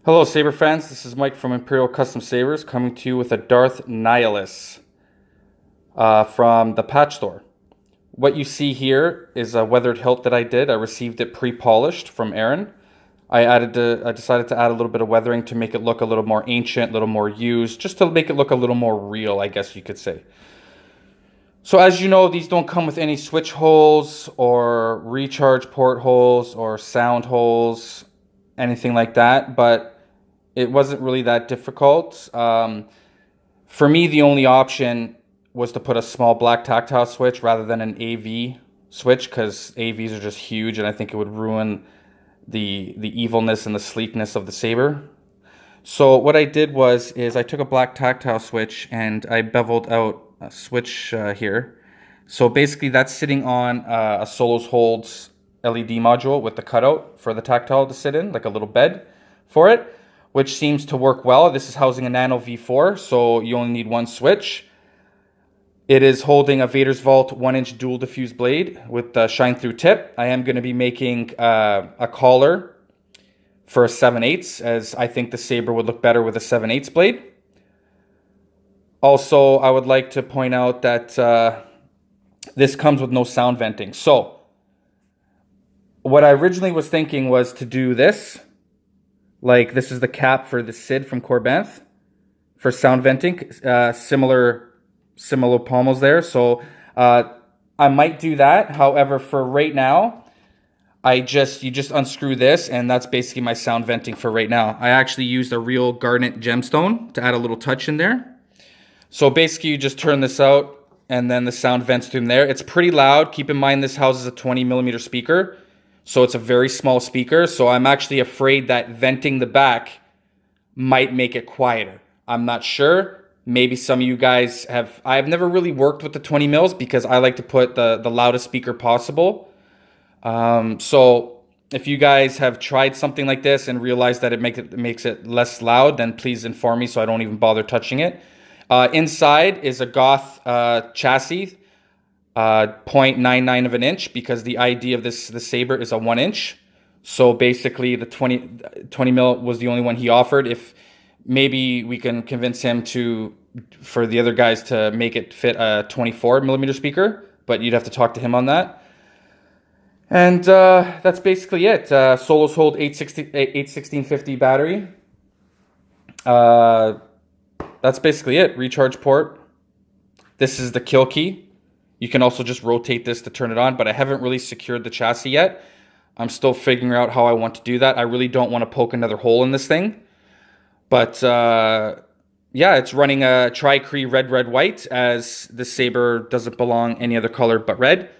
Hello Saber fans, this is Mike from Imperial Custom Sabers coming to you with a DARTH NIHILUS from the patch store. What you see here is a weathered hilt that I did. I received it pre-polished from Aaron. I decided to add a little bit of weathering to make it look a little more ancient, a little more used, just to make it look a little more real, I guess you could say. So as you know, these don't come with any switch holes or recharge port holes or sound holes, anything like that, but it wasn't really that difficult. For me, the only option was to put a small black tactile switch rather than an AV switch, because AVs are just huge and I think it would ruin the evilness and the sleekness of the Saber. So what I did is I took a black tactile switch and I beveled out a switch here. So basically that's sitting on a Solos Holds LED module with the cutout for the tactile to sit in, like a little bed for it, which seems to work well. This is housing a Nano V4, so you only need one switch. It is holding a Vader's Vault 1-inch dual diffuse blade with the shine through tip. I am going to be making a collar for a 7/8, as I think the Saber would look better with a 7/8 blade. Also, I would like to point out that this comes with no sound venting. So, what I originally was thinking was to do this. Like, this is the cap for the Sid from Corbanth for sound venting. Similar pommels there. So, I might do that. However, for right now, you just unscrew this, and that's basically my sound venting for right now. I actually used a real garnet gemstone to add a little touch in there. So basically you just turn this out and then the sound vents through there. It's pretty loud. Keep in mind this houses a 20mm speaker. So it's a very small speaker. So I'm actually afraid that venting the back might make it quieter. I'm not sure. Maybe some of you guys have. I've never really worked with the 20mm because I like to put the loudest speaker possible. So if you guys have tried something like this and realized that it makes it less loud, then please inform me so I don't even bother touching it. Inside is a goth chassis, 0.99 of an inch, because the idea of the Saber is a 1-inch. So basically the 20 mil was the only one he offered. If maybe we can convince him for the other guys to make it fit a 24mm speaker, but you'd have to talk to him on that. And that's basically it. Solos Hold 81650 battery. That's basically it. Recharge port. This is the kill key. You can also just rotate this to turn it on, but I haven't really secured the chassis yet. I'm still figuring out how I want to do that. I really don't want to poke another hole in this thing. But yeah, it's running a tri-cree red, red, white, as the Saber doesn't belong any other color but red.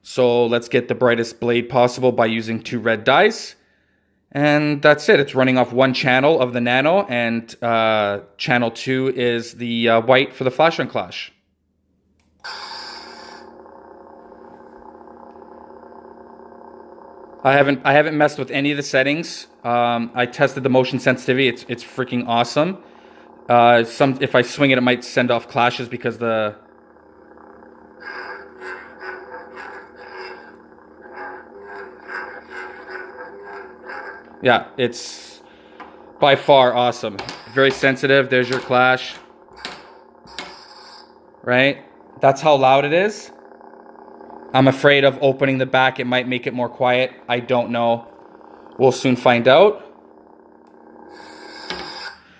So let's get the brightest blade possible by using 2 red dyes. And that's it. It's running off one channel of the Nano, and channel 2 is the white for the flash on clash. I haven't messed with any of the settings. I tested the motion sensitivity. It's freaking awesome. If I swing it, it might send off clashes because yeah, it's by far awesome. Very sensitive. There's your clash. Right? That's how loud it is. I'm afraid of opening the back. It might make it more quiet. I don't know. We'll soon find out.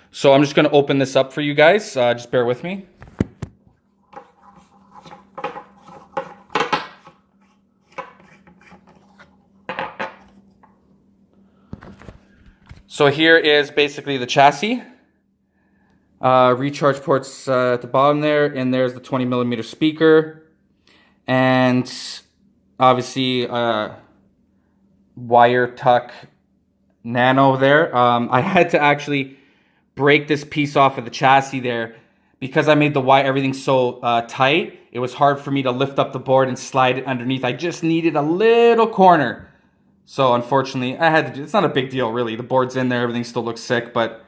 So I'm just going to open this up for you guys. Just bear with me. So here is basically the chassis. Recharge ports at the bottom there, and there's the 20mm speaker. And obviously wire tuck Nano there. I had to actually break this piece off of the chassis there because I made the wire, everything so tight. It was hard for me to lift up the board and slide it underneath. I just needed a little corner. So unfortunately, I had to do. It's not a big deal, really. The board's in there, everything still looks sick, but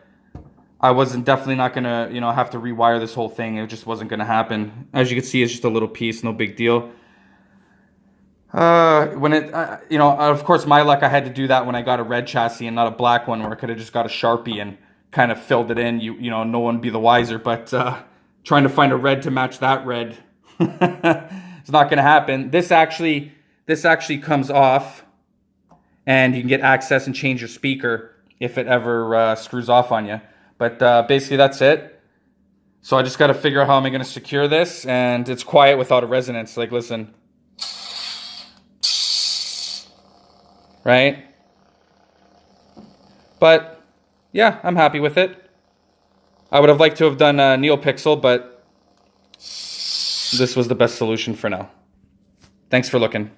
I wasn't definitely not gonna, have to rewire this whole thing. It just wasn't gonna happen. As you can see, it's just a little piece, no big deal. When it, you know, of course, my luck, I had to do that when I got a red chassis and not a black one, where I could have just got a Sharpie and kind of filled it in. You know, no one would be the wiser. But trying to find a red to match that red, it's not going to happen. This actually comes off, and you can get access and change your speaker if it ever screws off on you. But basically, that's it. So I just got to figure out how am I going to secure this, and it's quiet without a resonance. Like, listen. Right? But yeah, I'm happy with it. I would have liked to have done NeoPixel, but this was the best solution for now. Thanks for looking.